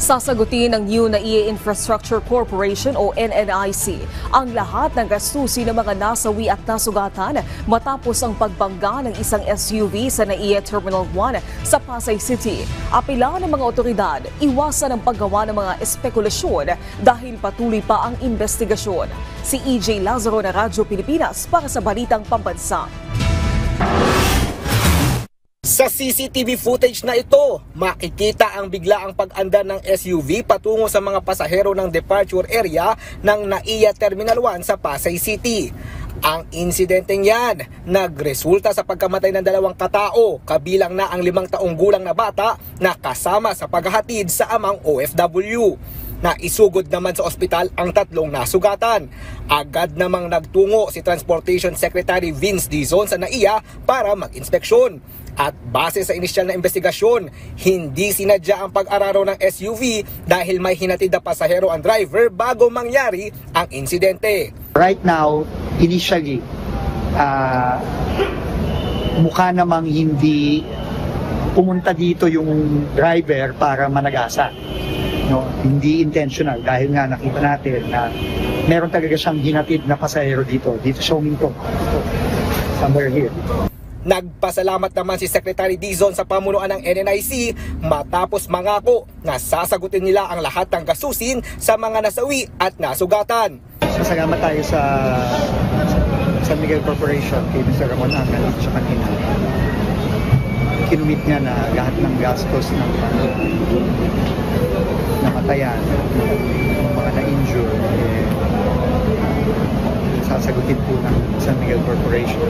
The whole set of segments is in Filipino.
Sasagutin ng NAIA Infrastructure Corporation o NNIC ang lahat ng gastusin ng mga nasawi at nasugatan matapos ang pagbangga ng isang SUV sa NAIA Terminal 1 sa Pasay City. Apela ng mga otoridad, iwasan ang paggawa ng mga espekulasyon dahil patuloy pa ang investigasyon. Si EJ Lazaro na Radyo Pilipinas para sa Balitang Pambansa. Sa CCTV footage na ito, makikita ang biglaang pag-andar ng SUV patungo sa mga pasahero ng departure area ng NAIA Terminal 1 sa Pasay City. Ang insidenteng yan, nagresulta sa pagkamatay ng 2 katao, kabilang na ang 5 taong gulang na bata na kasama sa paghahatid sa amang OFW. Naisugod naman sa ospital ang 3 nasugatan. Agad namang nagtungo si Transportation Secretary Vince Dizon sa NAIA para mag-inspeksyon. At base sa inisyal na investigasyon, hindi sinadya ang pag-araro ng SUV dahil may hinatid na pasahero ang driver bago mangyari ang insidente. Right now, initially, mukha namang hindi pumunta dito yung driver para managasa. No, hindi intentional dahil nga nakita natin na meron talaga siyang hinatid na pasahero dito sa huminto. Somewhere here. Nagpasalamat naman si Secretary Dizon sa pamunuan ng NNIC matapos mangako na sasagutin nila ang lahat ng gastusin sa mga nasawi at nasugatan. Pasalamat tayo sa San Miguel Corporation kay Mr. Ramon Angal at sa kanina. Kinumit niya na lahat ng gastos ng namatayan, ng mga na-injure, sasagutin po ng San Miguel Corporation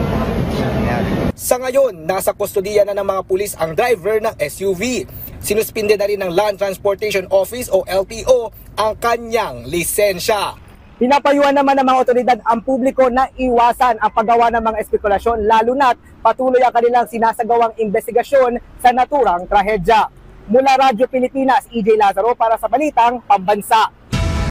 na nangyari. Sa ngayon, nasa kustodiya na ng mga pulis ang driver ng SUV. Sinuspinde na rin ng Land Transportation Office o LTO ang kanyang lisensya. Pinapayuhan naman ng mga otoridad ang publiko na iwasan ang paggawa ng mga espekulasyon lalo na't patuloy ang kanilang sinasagawang investigasyon sa naturang trahedya. Mula Radyo Pilipinas, EJ Lazaro para sa Balitang Pambansa.